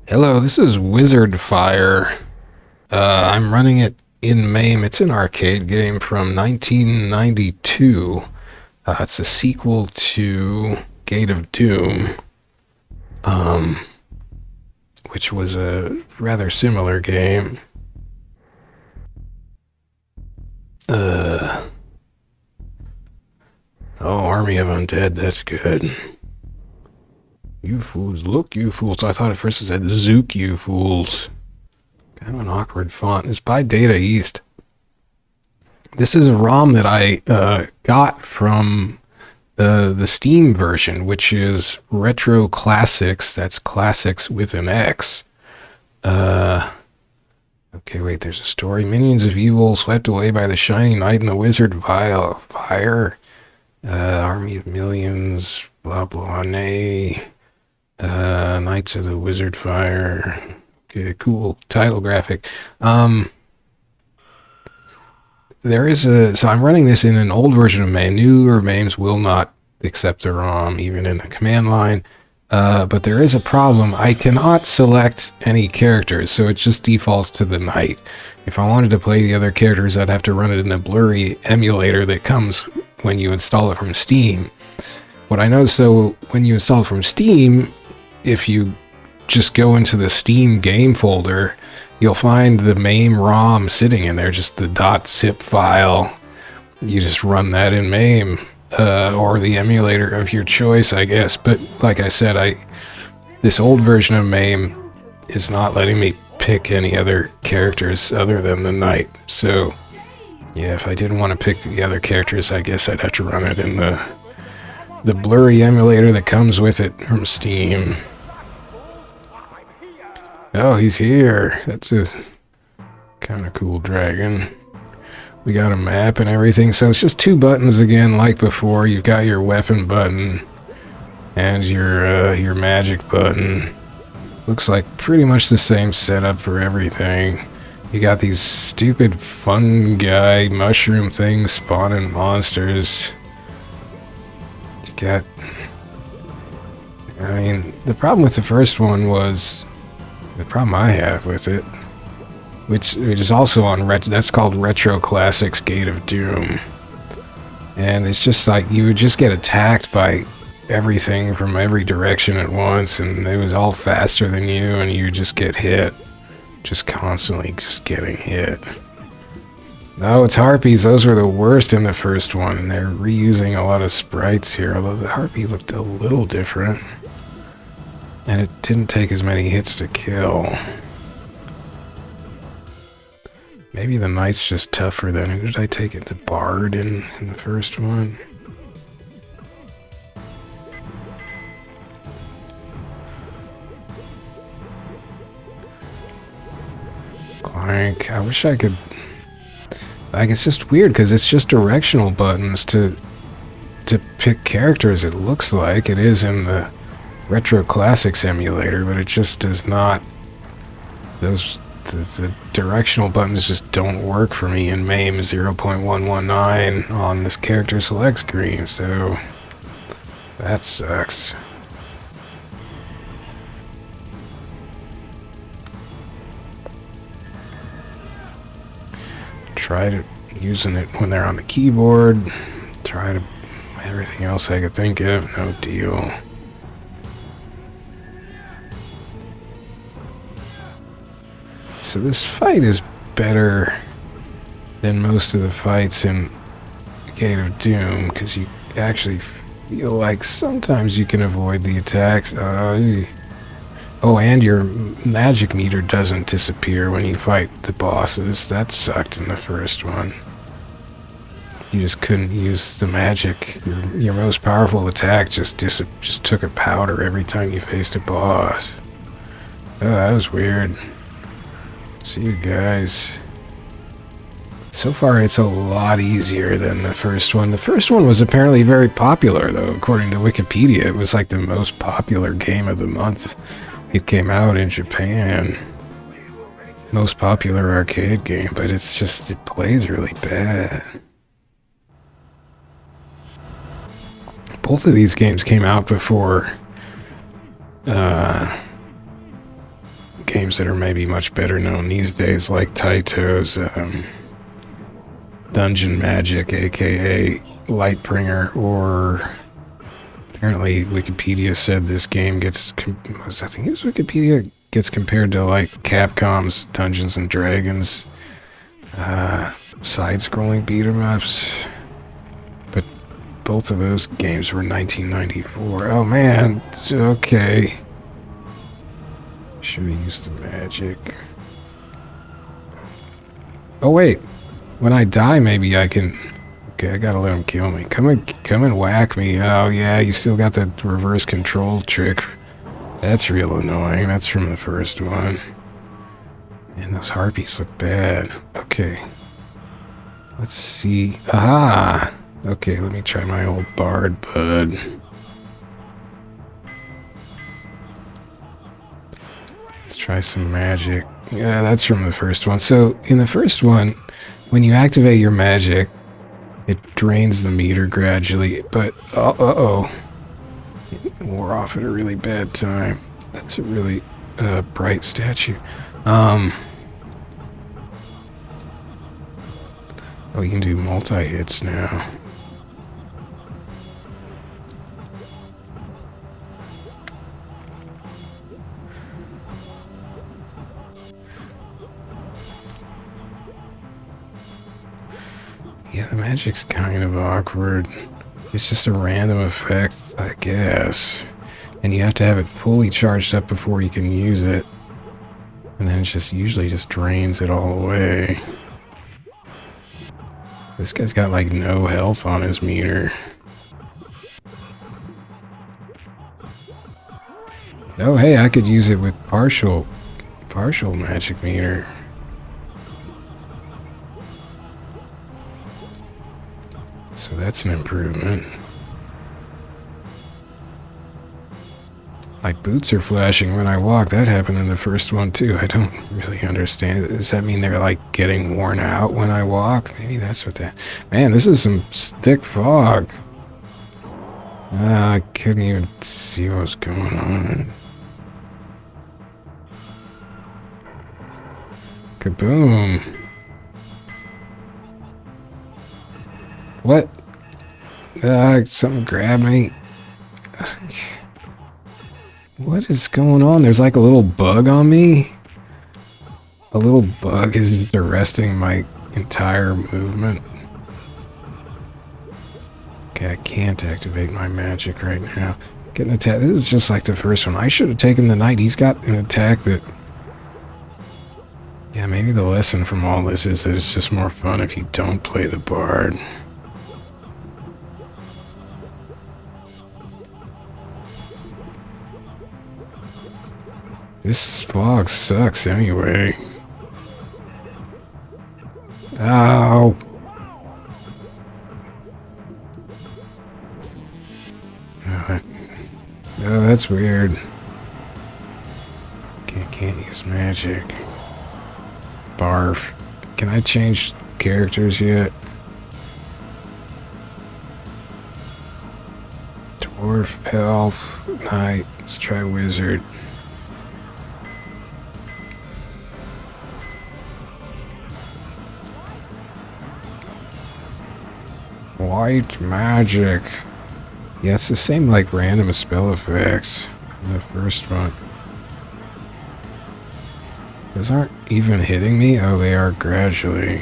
Hello, this is wizdfire. I'm running it in MAME. It's an arcade game from 1992. It's a sequel to Gate of Doom, um, which was a rather similar game. Uh, oh, Army of Undead, that's good. You fools, look, you fools. I thought at first it said Zook, you fools. Kind of an awkward font. It's by Data East. This is a ROM that I got from the Steam version, which is Retro Classix. That's Classix with an X. Okay, wait, there's a story. Minions of evil swept away by the shining knight and the wizard fire. Army of millions, blah, blah, nay. Knights of the Wizard Fire. Okay, cool title graphic. There is so I'm running this in an old version of MAME. Newer MAMEs will not accept the ROM, even in the command line. But there is a problem. I cannot select any characters, so it just defaults to the knight. If I wanted to play the other characters, I'd have to run it in a blurry emulator that comes when you install it from Steam. What I noticed, though, when you install it from Steam, if you just go into the Steam game folder, you'll find the MAME ROM sitting in there, just the .zip file. You just run that in MAME, or the emulator of your choice, I guess. But like I said, this old version of MAME is not letting me pick any other characters other than the knight. So, yeah, if I didn't want to pick the other characters, I guess I'd have to run it in the blurry emulator that comes with it from Steam. Oh, he's here. That's a kind of cool dragon. We got a map and everything, so it's just two buttons again, like before. You've got your weapon button and your magic button. Looks like pretty much the same setup for everything. You got these stupid fungi mushroom things spawning monsters. You got... I mean, the problem with the first one was... The problem I have with it, which is also on that's called Retro Classix Gate of Doom. And it's just like you would just get attacked by everything from every direction at once, and it was all faster than you, and you just get hit. Just constantly just getting hit. No, it's harpies. Those were the worst in the first one, and they're reusing a lot of sprites here, although the harpy looked a little different. And it didn't take as many hits to kill. Maybe the knight's just tougher than... Who did I take it? The bard in the first one? Clank. I wish I could... Like, it's just weird, because it's just directional buttons to pick characters, it looks like. It is in the Retro Classix emulator, but it just does not... The directional buttons just don't work for me in MAME 0.119 on this character select screen, so that sucks. Tried using it when they're on the keyboard. Tried everything else I could think of, no deal. So this fight is better than most of the fights in Gate of Doom, because you actually feel like sometimes you can avoid the attacks. Oh, and your magic meter doesn't disappear when you fight the bosses. That sucked in the first one. You just couldn't use the magic. Your most powerful attack just took a powder every time you faced a boss. Oh, that was weird. See you guys. So far, it's a lot easier than the first one. The first one was apparently very popular, though. According to Wikipedia, it was like the most popular game of the month. It came out in Japan. Most popular arcade game, but it's just, it plays really bad. Both of these games came out before games that are maybe much better known these days, like Taito's Dungeon Magic, aka Lightbringer, or apparently Wikipedia said this game gets, I think it was Wikipedia, gets compared to like Capcom's Dungeons and Dragons side-scrolling beat-em-ups. But both of those games were 1994. Oh man, okay. Should have used the magic. Oh wait, when I die maybe I can... Okay, I gotta let him kill me. Come and whack me. Oh yeah, you still got the reverse control trick. That's real annoying. That's from the first one. And those harpies look bad. Okay. Let's see. Aha! Okay, let me try my old bard bud. Let's try some magic. Yeah, that's from the first one. So, in the first one, when you activate your magic, it drains the meter gradually, but uh-oh. It wore off at a really bad time. That's a really bright statue. Oh, you can do multi-hits now. Yeah, the magic's kind of awkward. It's just a random effect, I guess. And you have to have it fully charged up before you can use it. And then it just usually just drains it all away. This guy's got like no health on his meter. Oh hey, I could use it with partial magic meter. So that's an improvement. My boots are flashing when I walk. That happened in the first one too. I don't really understand. Does that mean they're like getting worn out when I walk? Maybe that's what that... Man, this is some thick fog. I couldn't even see what was going on. Kaboom. What? Something grabbed me. What is going on? There's like a little bug on me. A little bug is just arresting my entire movement. Okay, I can't activate my magic right now. Getting attacked. This is just like the first one. I should have taken the knight. He's got an attack that... Yeah, maybe the lesson from all this is that it's just more fun if you don't play the bard. This fog sucks anyway. Ow! Oh, that's weird. Can't use magic. Barf. Can I change characters yet? Dwarf, elf, knight. Let's try wizard. White magic. Yeah, it's the same like random spell effects in the first one. Those aren't even hitting me? Oh, they are gradually.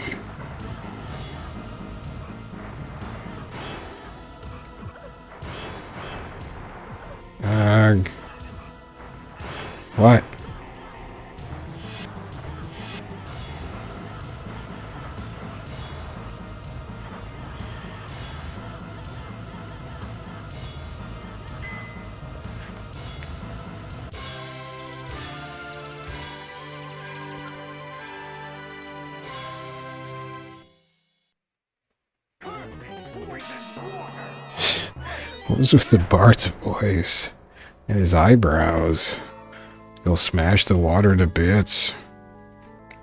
Ugh. What? What was with the Bart's voice and his eyebrows? He'll smash the water to bits.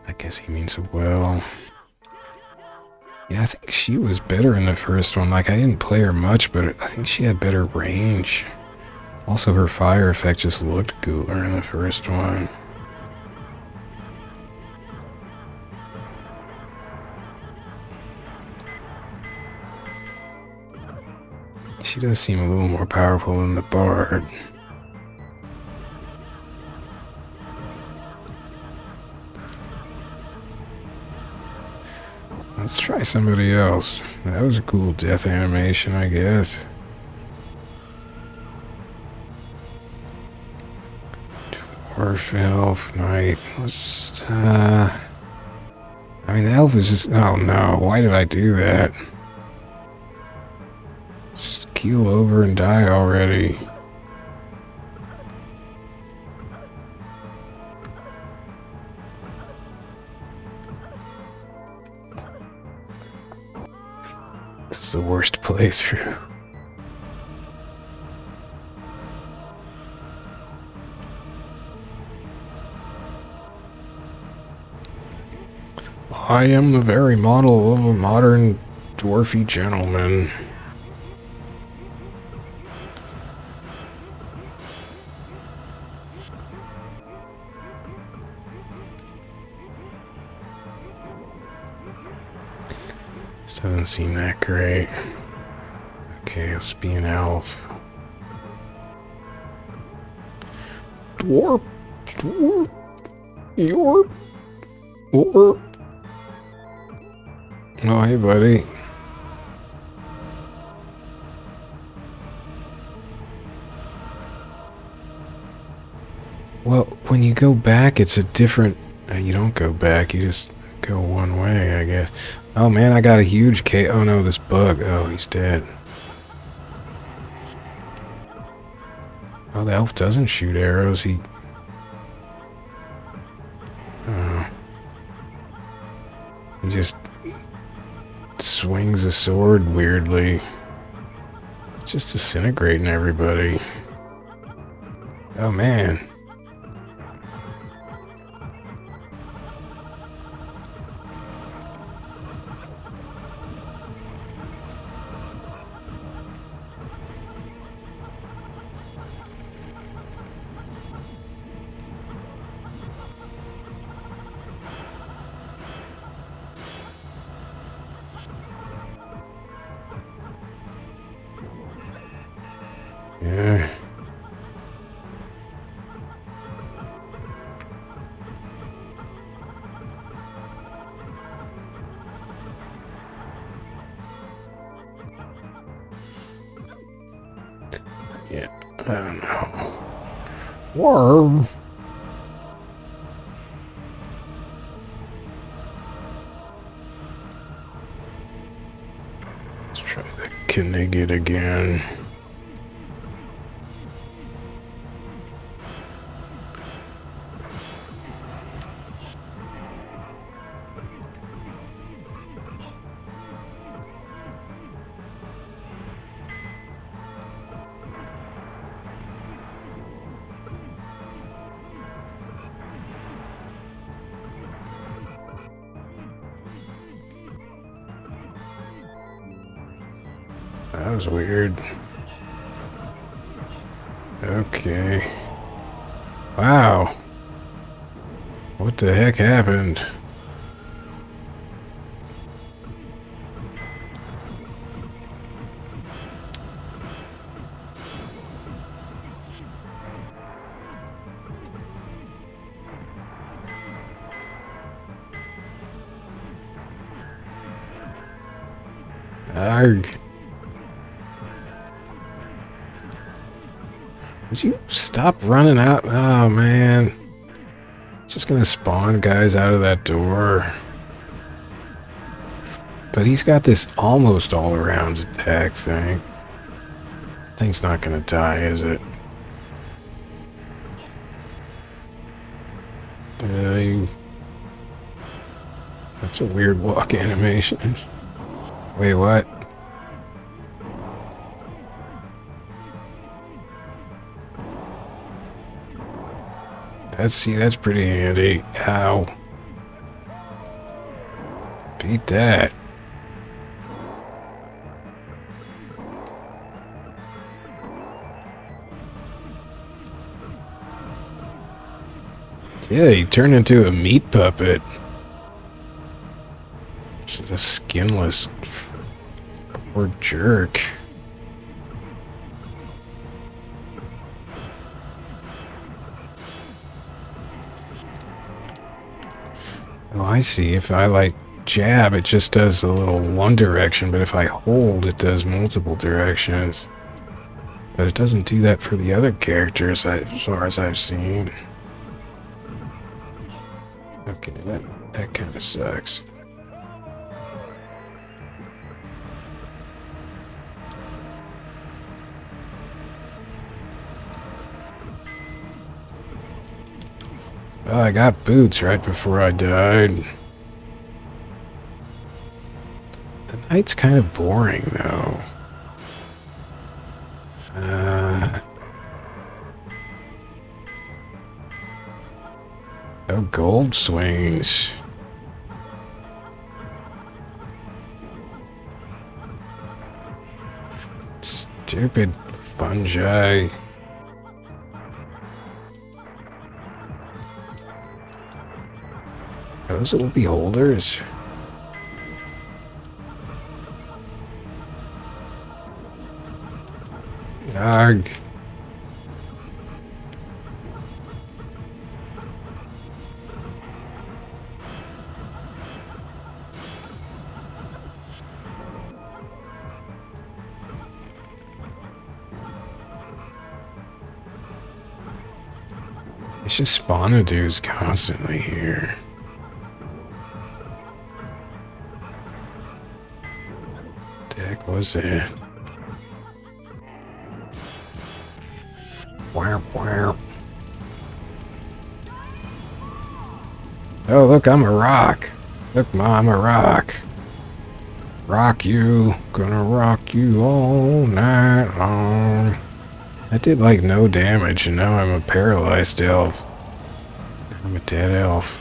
I guess he means it well. Yeah, I think she was better in the first one. Like, I didn't play her much, but I think she had better range. Also, her fire effect just looked cooler in the first one. She does seem a little more powerful than the bard. Let's try somebody else. That was a cool death animation, I guess. Dwarf, elf, knight. Let's, I mean, the elf is just... Oh no, why did I do that? Just keel over and die already. This is the worst playthrough. I am the very model of a modern dwarfy gentleman. This doesn't seem that great. Okay, let's be an elf. Dwarf, dwarf, dwarf. Oh, hey, buddy. Well, when you go back, it's a different... You don't go back, you just go one way, I guess. Oh, man, I got a huge Oh, no, this bug. Oh, he's dead. Oh, the elf doesn't shoot arrows, he... He just swings a sword weirdly. Just disintegrating everybody. Oh man. Yeah. Yeah, I don't know. Worm. Let's try the Knigget again. That was weird. Okay. Wow. What the heck happened? Arg. Would you stop running out? Oh, man. Just gonna spawn guys out of that door. But he's got this almost all-around attack thing. Thing's not gonna die, is it? That's a weird walk animation. Wait, what? That's pretty handy. Ow. Beat that. Yeah, he turned into a meat puppet. Just a skinless poor jerk. Oh, I see. If I, like, jab, it just does a little one direction, but if I hold, it does multiple directions. But it doesn't do that for the other characters, as far as I've seen. Okay, that kind of sucks. Well, I got boots right before I died. The night's kind of boring, though. Oh, gold swings. Stupid fungi. Are those little beholders? Arg. It's just spawnadoos constantly here. What the heck was that? Wow, wow. Oh, look, I'm a rock. Look, Ma, I'm a rock. Rock you. Gonna rock you all night long. I did, like, no damage, and now I'm a paralyzed elf. I'm a dead elf.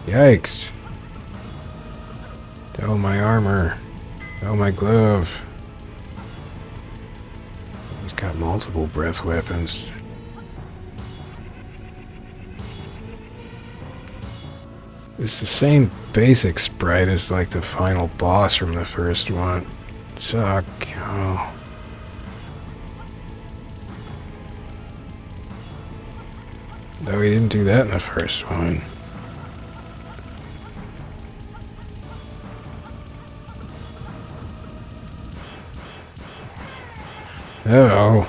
Yikes. Oh, my armor. Oh, my glove. He's got multiple breath weapons. It's the same basic sprite as, like, the final boss from the first one. Suck. Oh. Though he didn't do that in the first one. Uh-oh.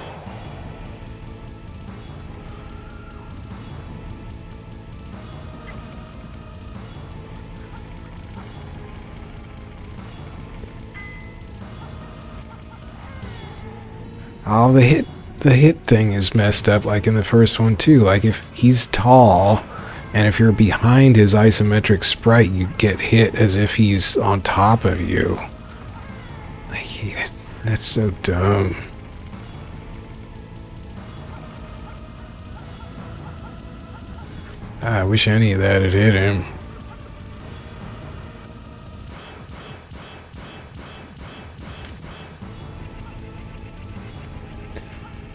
Oh, the hit thing is messed up like in the first one too. Like if he's tall and if you're behind his isometric sprite, you get hit as if he's on top of you. Like, that's so dumb. I wish any of that had hit him.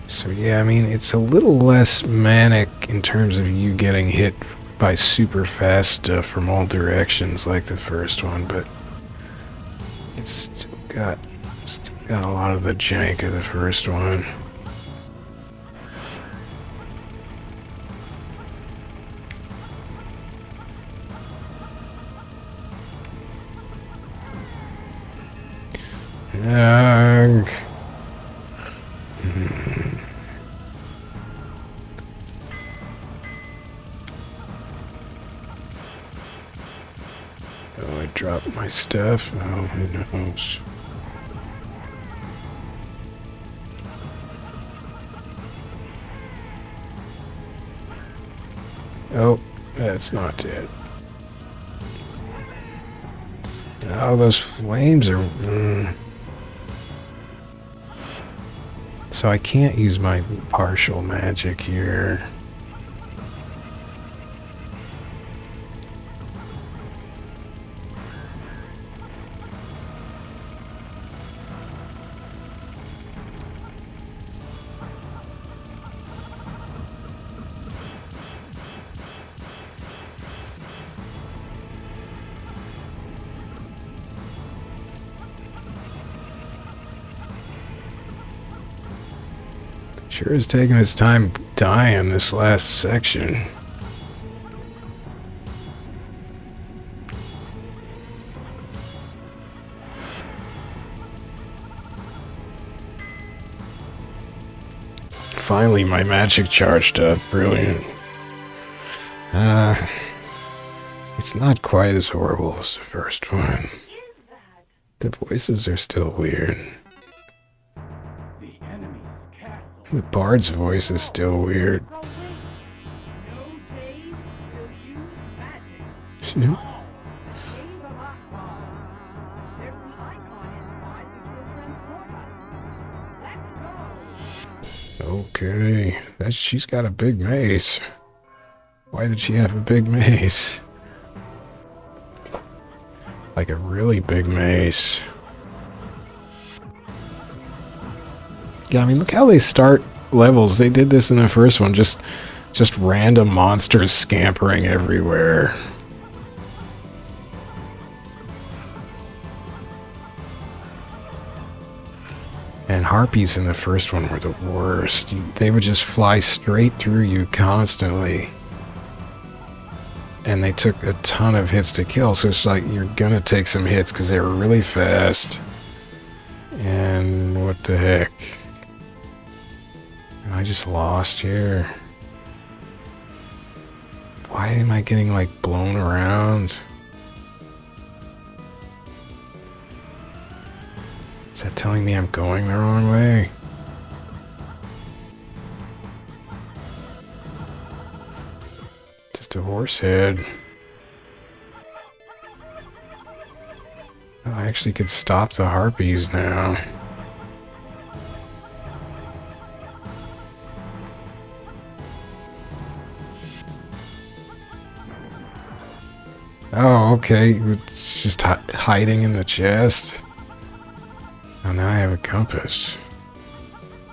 So yeah, I mean, it's a little less manic in terms of you getting hit by super fast stuff from all directions like the first one, but it's still got a lot of the jank of the first one. Oh, I dropped my stuff. Oh, who knows? Oh, that's not it. Oh, those flames are... So I can't use my partial magic here. Sure is taking its time dying this last section. Finally, my magic charged up. Brilliant. It's not quite as horrible as the first one. The voices are still weird. The bard's voice is still weird. Okay, she's got a big mace. Why did she have a big mace? Like a really big mace. Yeah, I mean, look how they start levels. They did this in the first one, just random monsters scampering everywhere. And harpies in the first one were the worst. They would just fly straight through you constantly. And they took a ton of hits to kill, so it's like you're gonna take some hits because they were really fast. And what the heck? I just lost here. Why am I getting like blown around? Is that telling me I'm going the wrong way? Just a horse head. Oh, I actually could stop the harpies now. Oh, okay. It's just hiding in the chest. Oh, now I have a compass.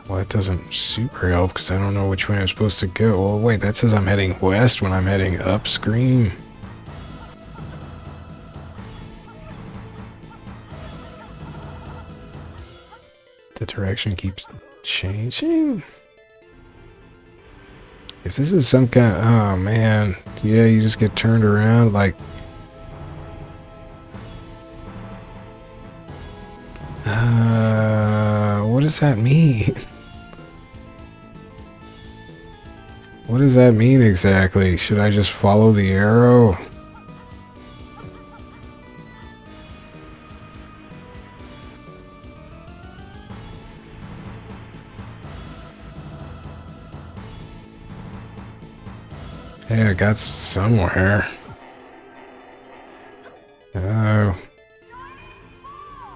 Well, that doesn't super help because I don't know which way I'm supposed to go. Well, wait, that says I'm heading west when I'm heading upstream. The direction keeps changing? If this is some kind of... Oh, man. Yeah, you just get turned around like... What does that mean? What does that mean exactly? Should I just follow the arrow? Hey, I got somewhere. Oh.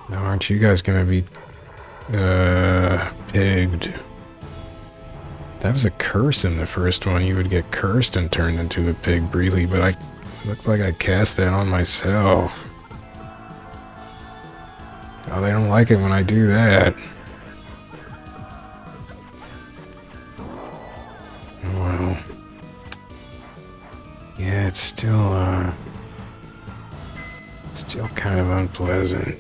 Now aren't you guys gonna be pigged? That was a curse in the first one. You would get cursed and turned into a pig briefly, but looks like I cast that on myself. Oh, they don't like it when I do that. Well, yeah, it's still kind of unpleasant.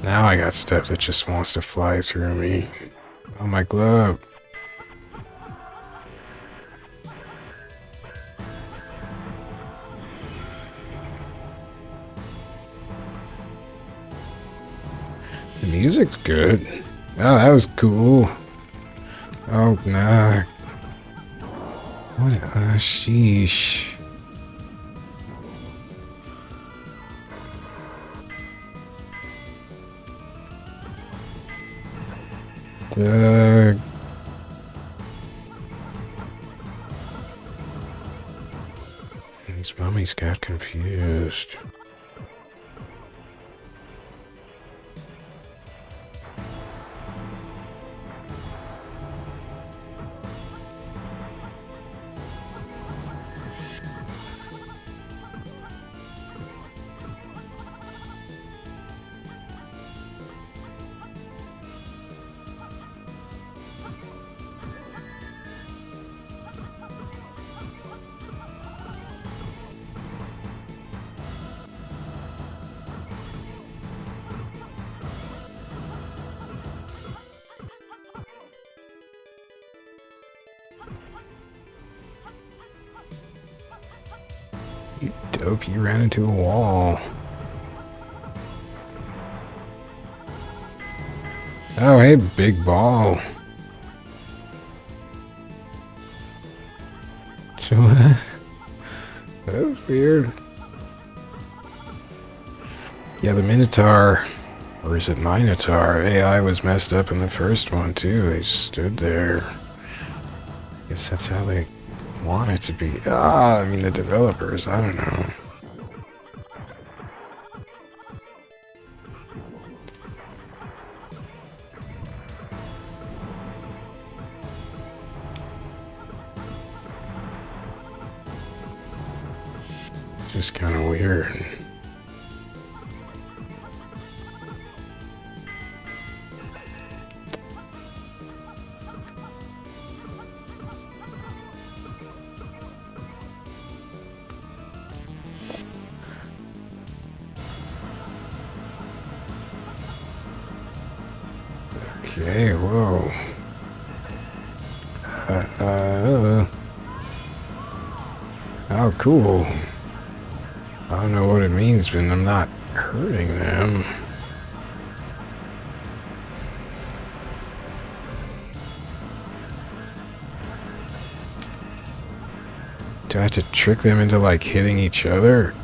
Now I got stuff that just wants to fly through me. Oh, my glove. The music's good. Oh, that was cool. Oh, nah. What? Sheesh. These mummies got confused. Dope, you ran into a wall. Oh, hey, big ball. What? That was weird. Yeah, the Minotaur, or is it Minotaur? AI was messed up in the first one, too. They just stood there. Guess that's how they want it to be. I mean, the developers, I don't know. It's just kind of weird. Okay, whoa. Oh, cool. I don't know what it means, but I'm not hurting them. Do I have to trick them into, like, hitting each other?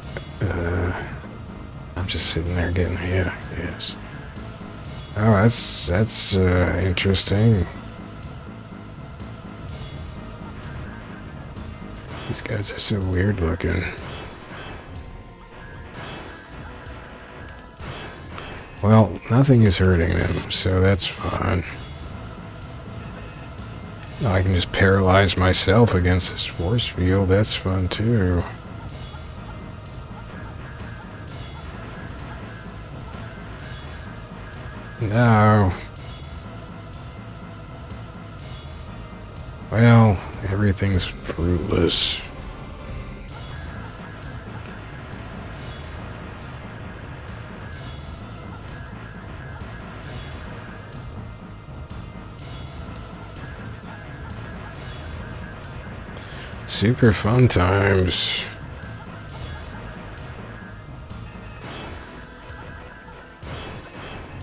I'm just sitting there getting hit, I guess. Oh, that's interesting. These guys are so weird looking. Well, nothing is hurting them, so that's fine. I can just paralyze myself against this force field. That's fun too. No. Well, everything's fruitless. Super fun times.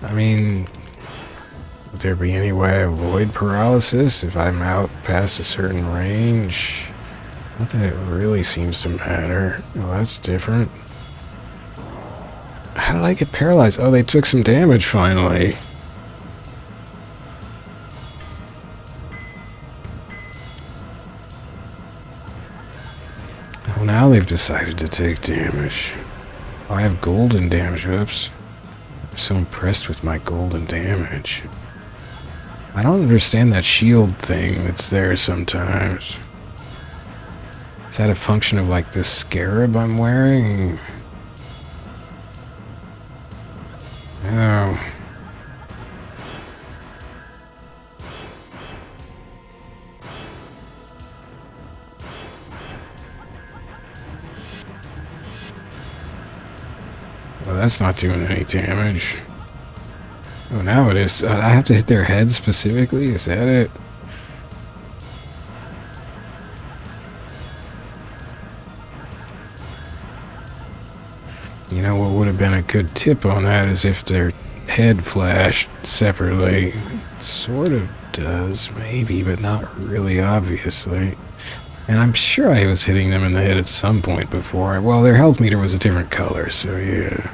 I mean, would there be any way to avoid paralysis if I'm out past a certain range? Not that it really seems to matter. Well, that's different. How did I get paralyzed? Oh, they took some damage finally. Oh, now they've decided to take damage. Oh, I have golden damage. Oops. I'm so impressed with my golden damage. I don't understand that shield thing that's there sometimes. Is that a function of, like, this scarab I'm wearing? Oh. Well, that's not doing any damage. Oh, now it is. I have to hit their head specifically? Is that it? You know what would have been a good tip on that is if their head flashed separately. It sort of does, maybe, but not really, obviously. And I'm sure I was hitting them in the head at some point before. Well, their health meter was a different color, so yeah.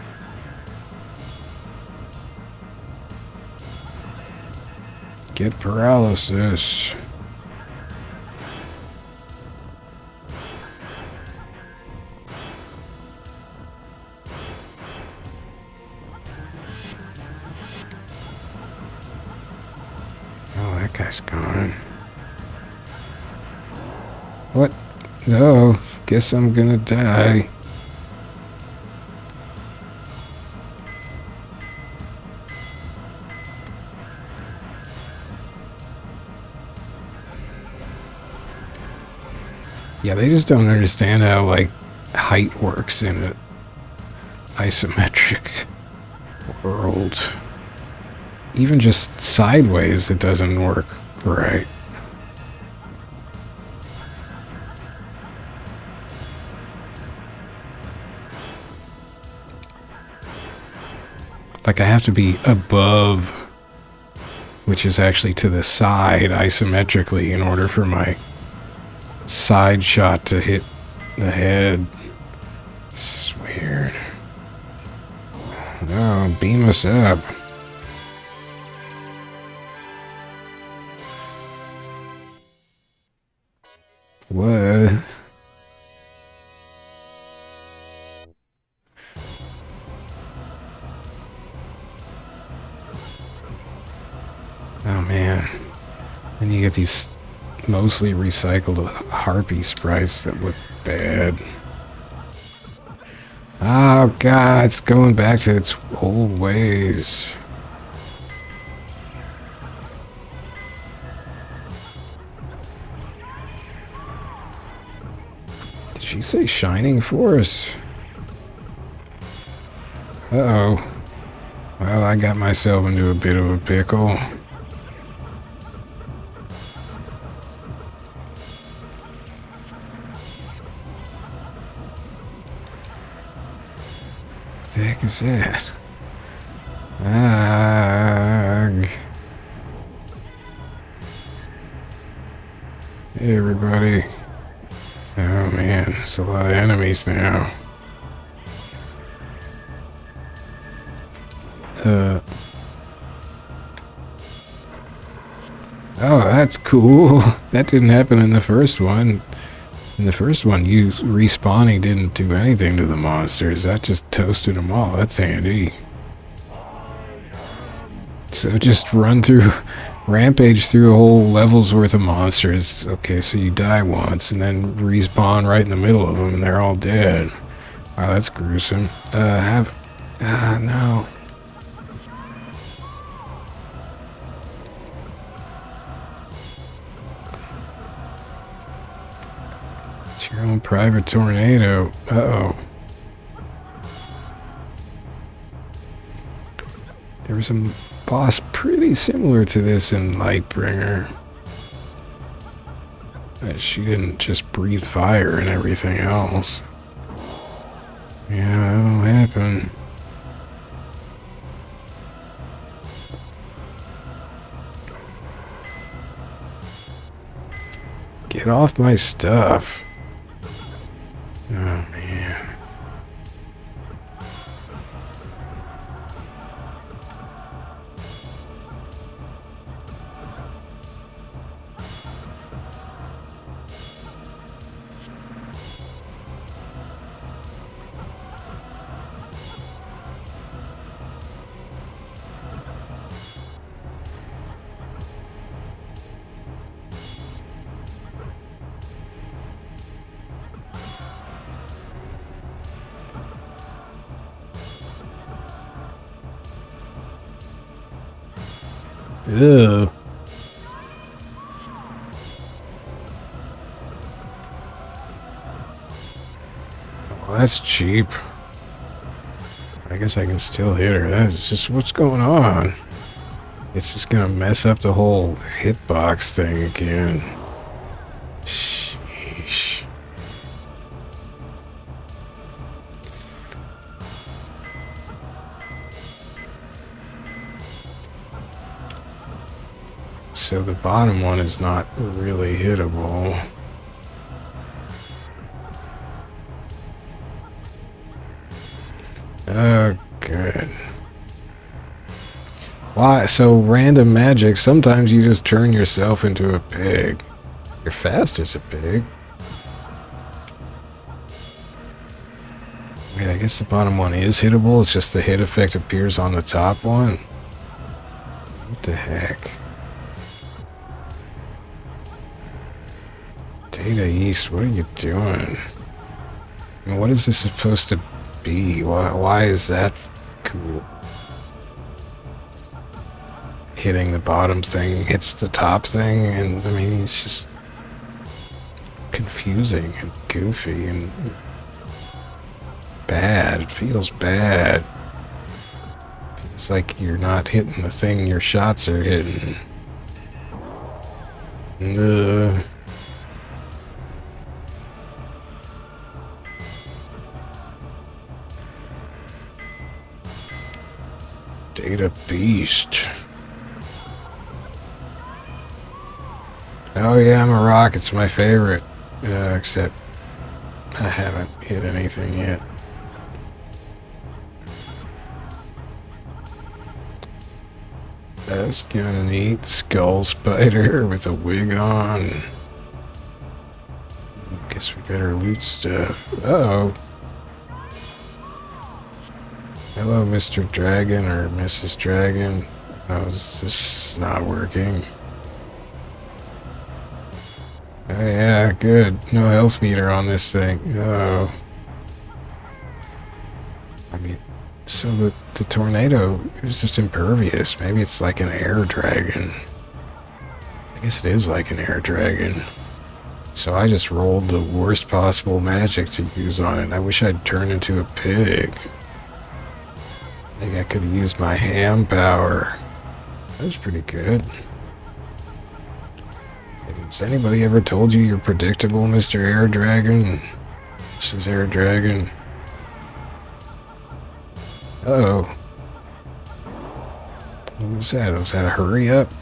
Get paralysis. Oh, that guy's gone. What? No, guess I'm gonna die. Yeah, they just don't understand how, like, height works in an isometric world. Even just sideways, it doesn't work right. Like I have to be above, which is actually to the side isometrically in order for my side shot to hit the head. This is weird. Oh, beam us up. What? Oh man. And you get these mostly recycled harpy sprites that look bad. Oh god, it's going back to its old ways. Did she say Shining Force? Uh-oh. Well, I got myself into a bit of a pickle. What the heck is that? Ugh. Hey everybody. Oh man, it's a lot of enemies now. Oh, that's cool. That didn't happen in the first one. In the first one, you respawning didn't do anything to the monsters. That just toasted them all. That's handy. So just run through, rampage through a whole level's worth of monsters. Okay, so you die once and then respawn right in the middle of them and they're all dead. Wow, that's gruesome. No. It's your own private tornado. Uh-oh. There was a boss pretty similar to this in Lightbringer. But she didn't just breathe fire and everything else. Yeah, that'll happen. Get off my stuff. Oh, man. Ew. Well, that's cheap. I guess I can still hit her. That's just what's going on. It's just gonna mess up the whole hitbox thing again. Sheesh. So the bottom one is not really hittable. Oh, good. Why? So random magic, sometimes you just turn yourself into a pig. You're fast as a pig. Wait, I guess the bottom one is hittable, it's just the hit effect appears on the top one? What the heck? Data East, what are you doing? I mean, what is this supposed to be? Why is that cool? Hitting the bottom thing hits the top thing, and I mean, it's just confusing and goofy and bad. It feels bad. It's like you're not hitting the thing your shots are hitting. Data beast. Oh yeah, I'm a rock. It's my favorite. Except I haven't hit anything yet. That's kinda neat. Skull spider with a wig on. Guess we better loot stuff. Uh-oh. Hello, Mr. Dragon or Mrs. Dragon. Oh, this is not working. Oh yeah, good. No health meter on this thing. Oh. I mean, so the tornado is just impervious. Maybe it's like an air dragon. I guess it is like an air dragon. So I just rolled the worst possible magic to use on it. I wish I'd turned into a pig. I think I could have used my ham power. That was pretty good. Has anybody ever told you you're predictable, Mr. Air Dragon? This is Air Dragon. Uh-oh. What was that? Was that a hurry up?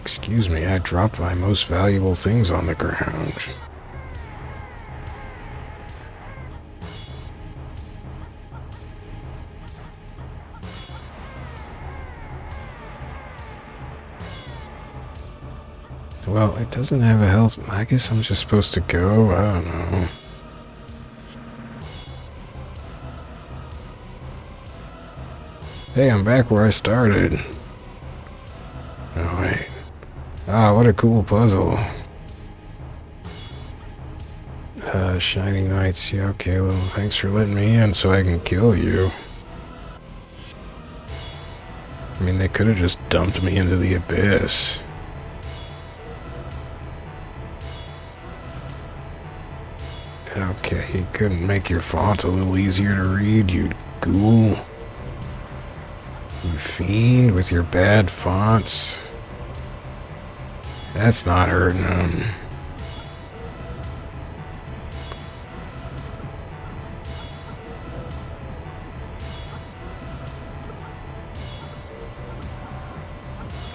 Excuse me, I dropped my most valuable things on the ground. Well, it doesn't have a health. I guess I'm just supposed to go. I don't know. Hey, I'm back where I started. Oh, wait. Ah, what a cool puzzle. Shining Knights. Yeah, okay, well, thanks for letting me in so I can kill you. I mean, they could have just dumped me into the abyss. Okay, you couldn't make your font a little easier to read, you ghoul. You fiend with your bad fonts. That's not hurting them.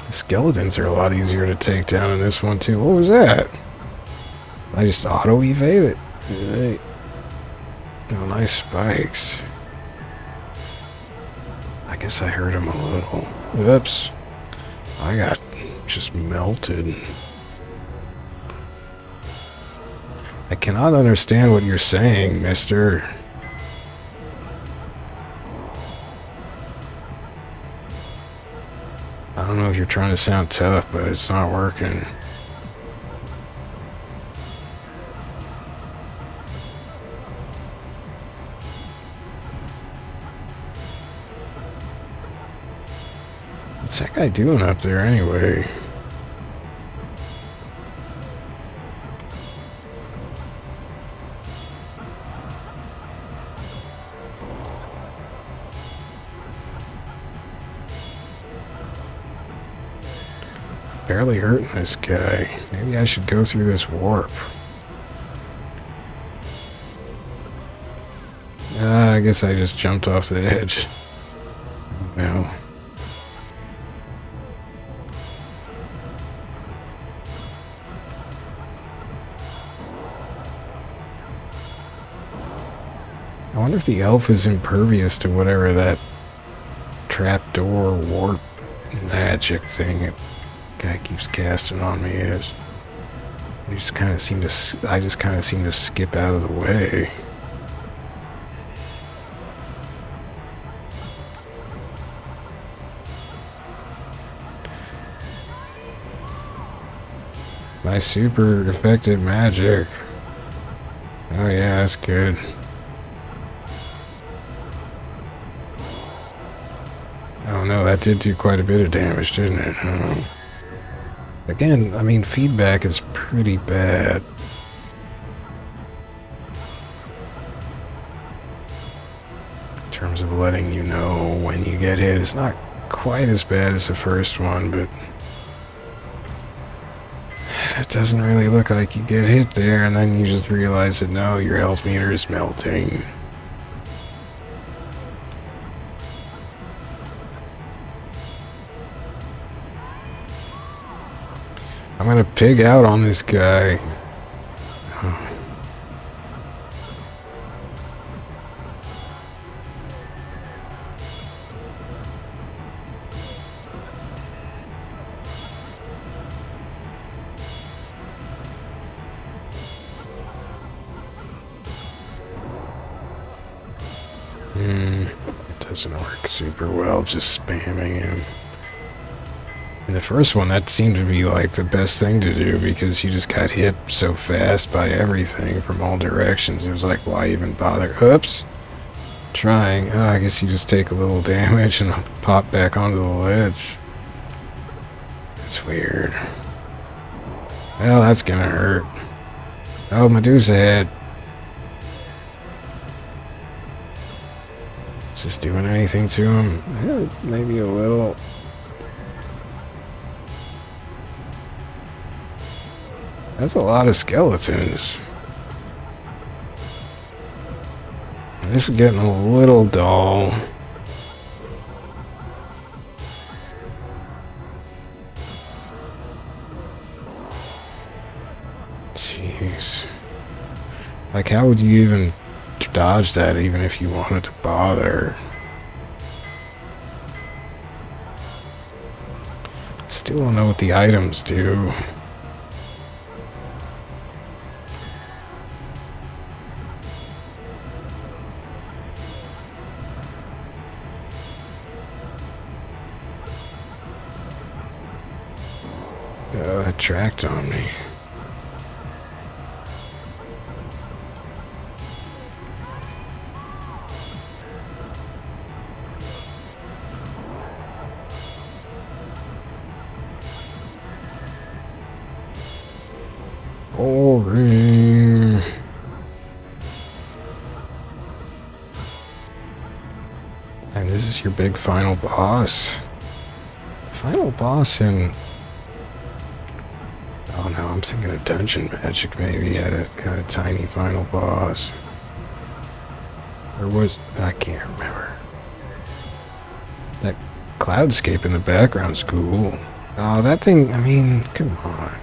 The skeletons are a lot easier to take down in this one too. What was that? I just auto-evade it. Right. Oh, nice spikes. I guess I hurt him a little. Oops. I got just melted. I cannot understand what you're saying, mister. I don't know if you're trying to sound tough, but it's not working. What's that guy doing up there anyway? Barely hurting this guy. Maybe I should go through this warp. I guess I just jumped off the edge. Well. I wonder if the elf is impervious to whatever that trapdoor warp magic thing that guy keeps casting on me is. I just kind of seem to skip out of the way. My super effective magic. Oh yeah, that's good. Oh no, that did do quite a bit of damage, didn't it? Oh. Again, I mean, feedback is pretty bad. In terms of letting you know when you get hit, it's not quite as bad as the first one, but it doesn't really look like you get hit there, and then you just realize that no, your health meter is melting. I'm gonna pig out on this guy. It doesn't work super well, just spamming him. In the first one, that seemed to be like the best thing to do because you just got hit so fast by everything from all directions. It was like, why even bother? Oops. Trying. Oh, I guess you just take a little damage and pop back onto the ledge. That's weird. Well, that's gonna hurt. Oh, Medusa head. Is this doing anything to him? Yeah, maybe a little. That's a lot of skeletons. This is getting a little dull. Jeez. Like, how would you even dodge that even if you wanted to bother? Still don't know what the items do. It tracked on me. Boring. And this is your big final boss. The final boss in... Oh no, I'm thinking of Dungeon Magic maybe had a kind of tiny final boss. Or was... I can't remember. That cloudscape in the background's cool. Oh, that thing, I mean, come on.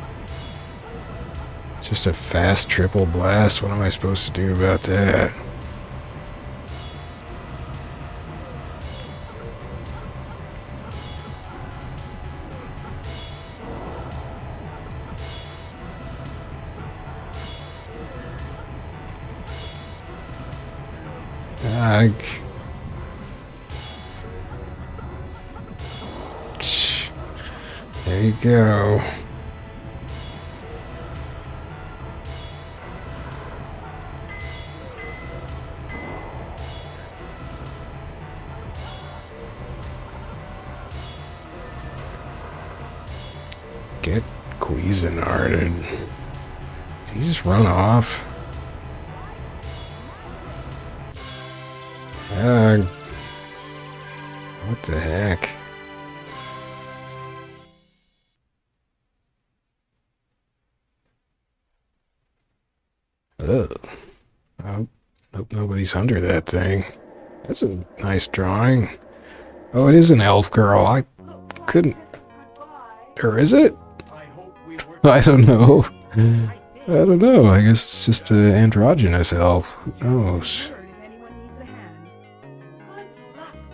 Just a fast triple blast. What am I supposed to do about that? There you go. Get Cuisinarted. Did he just run off? What the heck? Ugh. I hope nobody's under that thing. That's a nice drawing. Oh, it is an elf girl. I couldn't... Or is it? I don't know. I don't know. I guess it's just an androgynous elf. Who knows?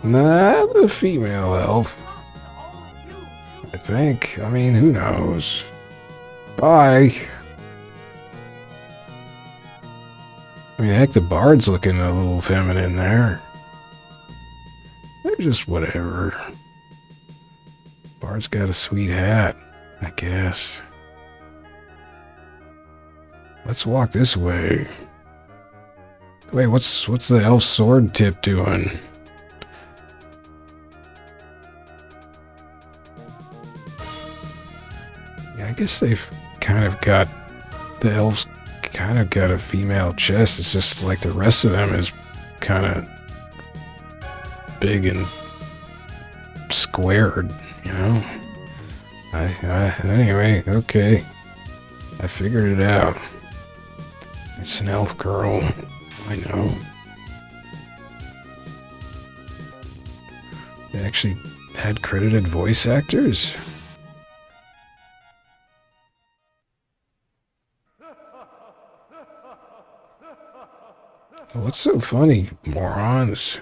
Nah, the female elf. I think. I mean, who knows? Bye. I mean, heck, the bard's looking a little feminine there. They're just whatever. Bard's got a sweet hat, I guess. Let's walk this way. Wait, what's the elf sword tip doing? Yeah, I guess they've kind of got... The elves kind of got a female chest. It's just like the rest of them is kind of big and squared, you know? Anyway, okay. I figured it out. It's an elf girl. I know. They actually had credited voice actors? What's so funny, morons?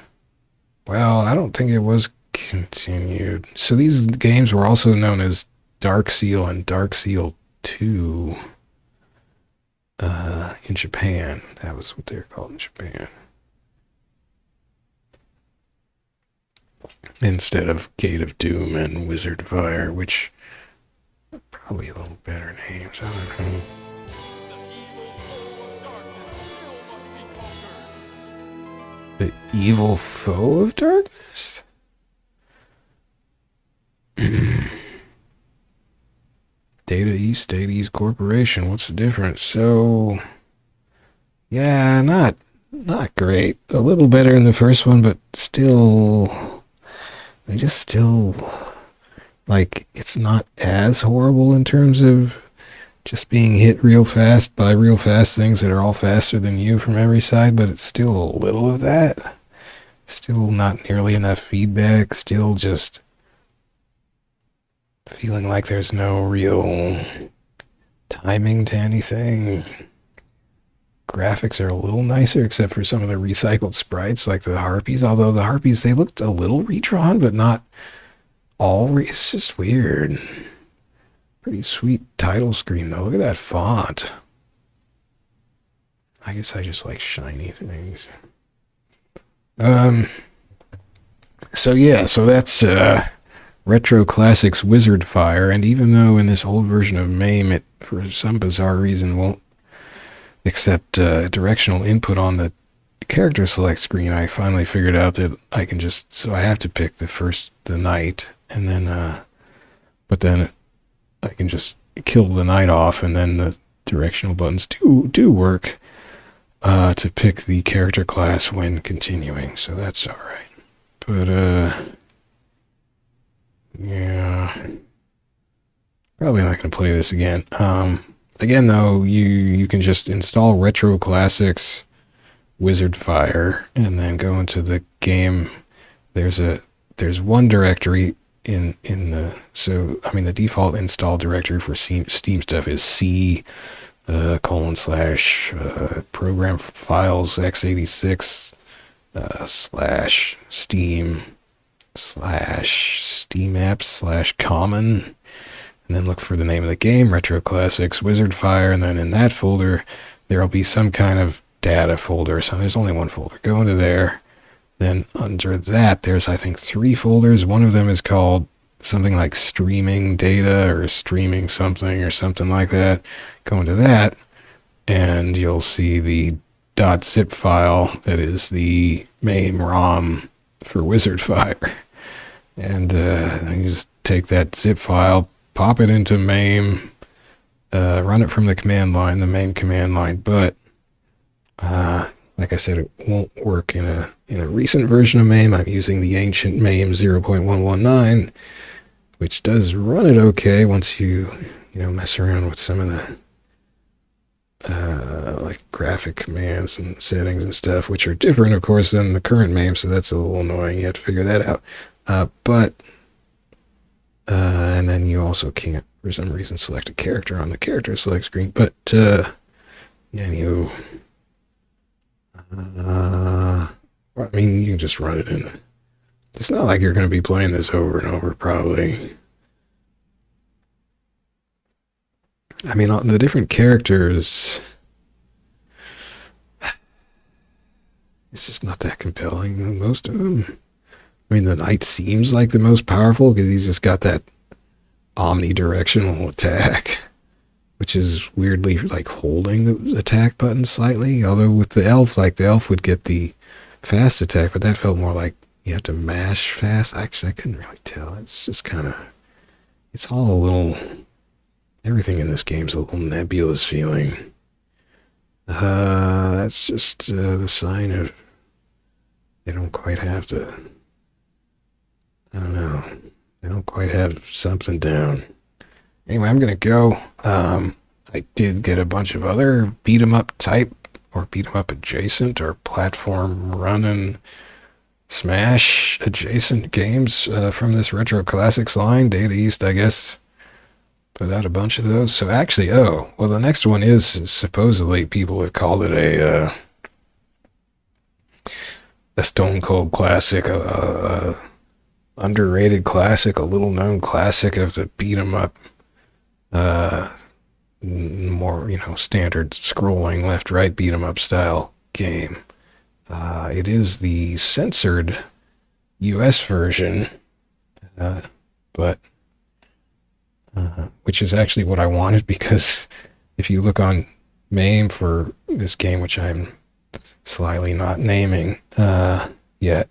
Well, I don't think it was continued. So these games were also known as Dark Seal and Dark Seal 2 in Japan. That was what they were called in Japan. Instead of Gate of Doom and Wizard Fire, which are probably a little better names. I don't know. The evil foe of darkness? Data East Corporation. What's the difference? So, yeah, not great. A little better in the first one, but still, they just still, like, it's not as horrible in terms of just being hit real fast by real fast things that are all faster than you from every side, but it's still a little of that. Still not nearly enough feedback. Still just feeling like there's no real timing to anything. Graphics are a little nicer, except for some of the recycled sprites, like the harpies. Although the harpies, they looked a little redrawn, but not all. It's just weird. Pretty sweet title screen, though. Look at that font. I guess I just like shiny things. So yeah, so that's Retro Classix Wizard Fire, and even though in this old version of MAME it, for some bizarre reason, won't accept directional input on the character select screen, I finally figured out that I can just, so I have to pick the knight, and then, but then I can just kill the knight off, and then the directional buttons do work to pick the character class when continuing, so that's all right. But yeah, probably not going to play this again. Again, though, you can just install Retro Classix Wizard Fire and then go into the game. There's one directory in the, so I mean the default install directory for Steam stuff is C / program files x86 / Steam / Steam apps / common, and then look for the name of the game, Retro Classix Wizard Fire, and then in that folder there'll be some kind of data folder. So there's only one folder. Go into there. Then under that, there's, I think, 3 folders. One of them is called something like streaming data or streaming something or something like that. Go into that, and you'll see the .zip file that is the MAME ROM for Wizard Fire. And you just take that zip file, pop it into MAME, run it from the command line, the MAME command line, but like I said, it won't work in a recent version of MAME. I'm using the ancient MAME 0.119, which does run it okay once you mess around with some of the like graphic commands and settings and stuff, which are different, of course, than the current MAME. So that's a little annoying. You have to figure that out. And then you also can't, for some reason, select a character on the character select screen. But I mean, you can just run it in. It's not like you're going to be playing this over and over, probably. I mean, the different characters, it's just not that compelling, most of them. I mean, the knight seems like the most powerful because he's just got that omnidirectional attack, which is weirdly like holding the attack button slightly. Although with the elf, like the elf would get the fast attack, but that felt more like you have to mash fast. Actually, I couldn't really tell. It's just kind of, it's all a little, everything in this game's a little nebulous feeling. That's just the sign of they don't quite have the, I don't know, they don't quite have something down. Anyway, I'm going to go. I did get a bunch of other beat 'em up type or beat 'em up adjacent or platform run and smash adjacent games from this Retro Classix line. Data East, I guess, put out a bunch of those. So actually, oh, well, the next one is supposedly people have called it a stone cold classic, a underrated classic, a little known classic of the beat 'em up, more, standard scrolling left right beat 'em up style game. It is the censored US version, but which is actually what I wanted, because if you look on MAME for this game, which I'm slyly not naming yet,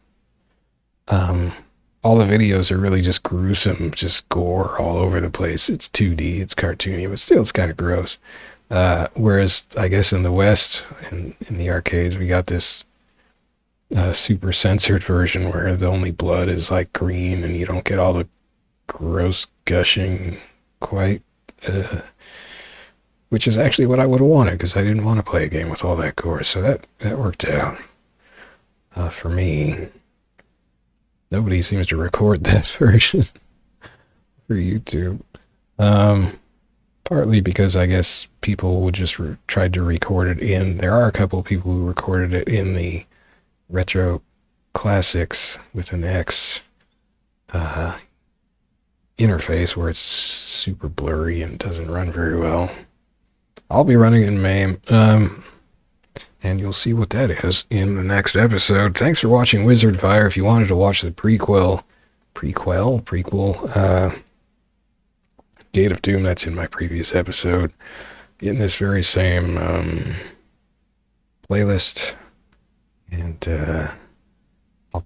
all the videos are really just gruesome, just gore all over the place. It's 2D, it's cartoony, but still it's kind of gross. Whereas I guess in the West, in the arcades, we got this super censored version where the only blood is like green and you don't get all the gross gushing quite, which is actually what I would have wanted, because I didn't want to play a game with all that gore. So that worked out for me. Nobody seems to record that version for YouTube. Partly because I guess people would just tried to record it in. There are a couple of people who recorded it in the Retro Classix with an X interface where it's super blurry and doesn't run very well. I'll be running in MAME, and you'll see what that is in the next episode. Thanks for watching wizdfire. If you wanted to watch the prequel, Gate of Doom, that's in my previous episode, in this very same playlist. And I'll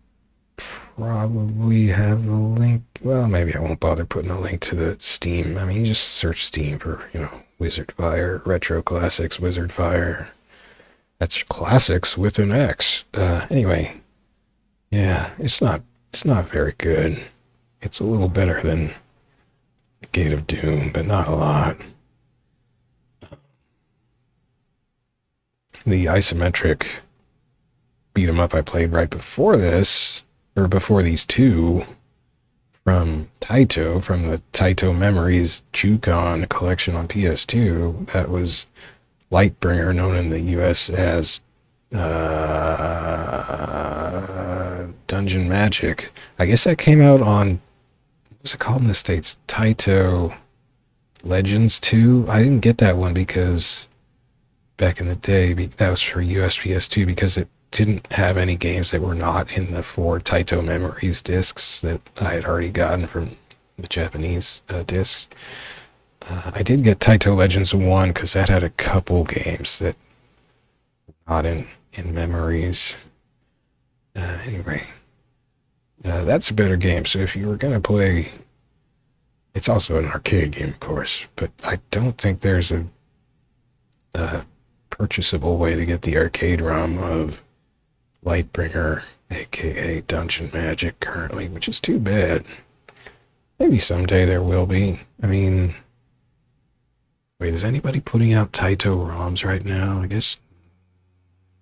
probably have a link. Well, maybe I won't bother putting a link to the Steam. I mean, you just search Steam for, wizdfire, Retro Classix, wizdfire. That's Classix with an X. Anyway, yeah, it's not very good. It's a little better than Gate of Doom, but not a lot. The isometric beat 'em up I played right before this, or before these two, from Taito, from the Taito Memories Jucon collection on PS2, that was Lightbringer, known in the US as Dungeon Magic. I guess that came out on, what's it called in the States? Taito Legends 2? I didn't get that one because back in the day, that was for US PS2, because it didn't have any games that were not in the 4 Taito Memories discs that I had already gotten from the Japanese discs. I did get Taito Legends 1 because that had a couple games that were not in Memories. Anyway, that's a better game. So if you were going to play, it's also an arcade game, of course, but I don't think there's a purchasable way to get the arcade ROM of Lightbringer, aka Dungeon Magic, currently, which is too bad. Maybe someday there will be. I mean, wait, is anybody putting out Taito ROMs right now? I guess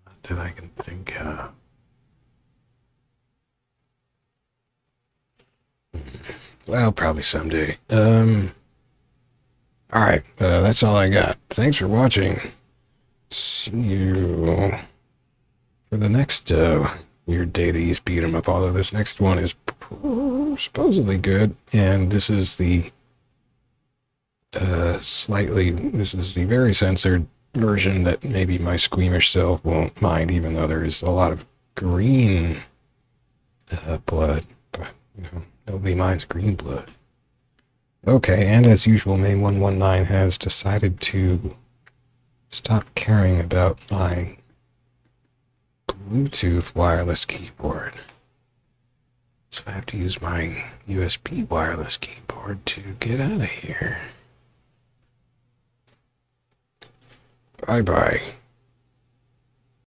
not that I can think of. Well, probably someday. Alright, that's all I got. Thanks for watching. See you for the next Weird Data East beat 'em up, although this next one is supposedly good, and this is the this is the very censored version that maybe my squeamish self won't mind, even though there is a lot of green blood, but nobody minds green blood. Okay, and as usual, MAME119 has decided to stop caring about my Bluetooth wireless keyboard. So I have to use my USB wireless keyboard to get out of here. Bye-bye.